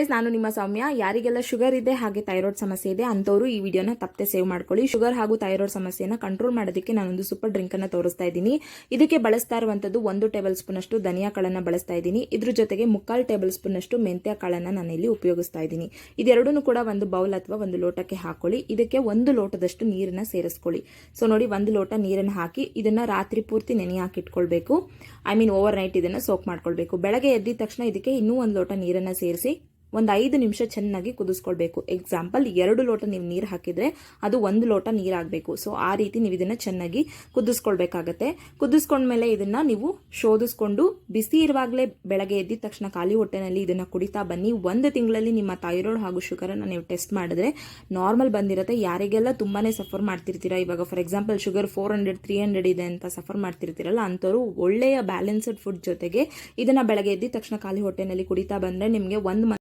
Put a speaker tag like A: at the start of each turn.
A: Guys, ನಾನು ನಿಮ್ಮ ಸೌಮ್ಯ. ಯಾರಿಗೆಲ್ಲ ಶುಗರ್ ಇದೆ ಹಾಗೆ ಥೈರಾಯ್ಡ್ ಸಮಸ್ಯೆ ಇದೆ ಅಂತವರು ಈ ವಿಡಿಯೋನ ತಪ್ಪದೆ ಸೇವ್ ಮಾಡ್ಕೊಳ್ಳಿ. ಶುಗರ್ ಹಾಗೂ ಥೈರಾಯ್ಡ್ ಸಮಸ್ಯೆನ ಕಂಟ್ರೋಲ್ ಮಾಡೋದಕ್ಕೆ ನಾನೊಂದು ಸೂಪರ್ ಡ್ರಿಂಕ್ ಅನ್ನ ತೋರಿಸ್ತಾ ಇದ್ದೀನಿ. ಇದಕ್ಕೆ ಬಳಸ್ತಾ ಇರುವಂತದ್ದು 1 ಟೇಬಲ್ ಸ್ಪೂನ್ ಅಷ್ಟು ಧನಿಯಾ ಕಾಳನ್ನ ಬಳಸ್ತಾ ಇದ್ದೀನಿ. ಇದ್ರ ಜೊತೆಗೆ 3/4 ಟೇಬಲ್ ಸ್ಪೂನ್ ಅಷ್ಟು ಮೆಂತ್ಯ ಕಾಳನ್ನ ನಾನು ಇಲ್ಲಿ ಉಪಯೋಗಿಸ್ತಾ ಇದ್ದೀನಿ. ಇದೆರಡನ್ನೂ ಕೂಡ ಒಂದು ಬೌಲ್ ಅಥವಾ ಒಂದು ಲೋಟಕ್ಕೆ ಹಾಕೊಳ್ಳಿ. ಇದಕ್ಕೆ 1 ಲೋಟದಷ್ಟು ನೀರನ್ನ ಸೇರಿಸ್ಕೊಳ್ಳಿ. ಸೊ ನೋಡಿ, 1 ಲೋಟ ನೀರನ್ನು ಹಾಕಿ ಇದನ್ನ ರಾತ್ರಿ ಪೂರ್ತಿ ನೆನೆ ಹಾಕಿಟ್ಕೊಳ್ಬೇಕು. ಓವರ್ ನೈಟ್ ಇದನ್ನ ಸೋಕ್ ಮಾಡ್ಕೊಳ್ಬೇಕು. ಬೆಳಗ್ಗೆ ಎದ್ದ ತಕ್ಷಣ ಇದಕ್ಕೆ ಇನ್ನೂ 1 ಲೋಟ ನೀರನ್ನ ಸೇರಿಸಿ ಒಂದು 5 ನಿಮಿಷ ಚೆನ್ನಾಗಿ ಕುದಿಸ್ಕೊಳ್ಬೇಕು. ಎಕ್ಸಾಂಪಲ್ 2 ಲೋಟ ನೀವು ನೀರು ಹಾಕಿದ್ರೆ ಅದು 1 ಲೋಟ ನೀರಾಗಬೇಕು. ಸೊ ಆ ರೀತಿ ನೀವು ಇದನ್ನ ಚೆನ್ನಾಗಿ ಕುದಿಸ್ಕೊಳ್ಬೇಕಾಗತ್ತೆ. ಕುದಿಸ್ಕೊಂಡ್ಮೇಲೆ ಇದನ್ನ ನೀವು ಶೋಧಿಸ್ಕೊಂಡು ಬಿಸಿ ಇರುವಾಗಲೇ ಬೆಳಗ್ಗೆ ಎದ್ದ ತಕ್ಷಣ ಖಾಲಿ ಹೊಟ್ಟೆನಲ್ಲಿ ಇದನ್ನ ಕುಡಿತಾ ಬನ್ನಿ. 1 ತಿಂಗಳಲ್ಲಿ ನಿಮ್ಮ ಥೈರಾಯ್ಡ್ ಹಾಗೂ ಶುಗರ್ ಅನ್ನ ನೀವು ಟೆಸ್ಟ್ ಮಾಡಿದ್ರೆ ನಾರ್ಮಲ್ ಬಂದಿರುತ್ತೆ. ಯಾರಿಗೆಲ್ಲ ತುಂಬಾನೇ ಸಫರ್ ಮಾಡ್ತಿರ್ತೀರಾ, ಇವಾಗ ಫಾರ್ ಎಕ್ಸಾಂಪಲ್ ಶುಗರ್ 400 300 ಇದೆ ಅಂತ ಸಫರ್ ಮಾಡ್ತಿರ್ತೀರಲ್ಲ, ಅಂಥವ್ರು ಒಳ್ಳೆಯ ಬ್ಯಾಲೆನ್ಸ್ಡ್ ಫುಡ್ ಜೊತೆಗೆ ಇದನ್ನ ಬೆಳಗ್ಗೆ ಎದ್ದ ತಕ್ಷಣ ಖಾಲಿ ಹೊಟ್ಟೆನಲ್ಲಿ ಕುಡಿತಾ ಬಂದ್ರೆ ನಿಮಗೆ 1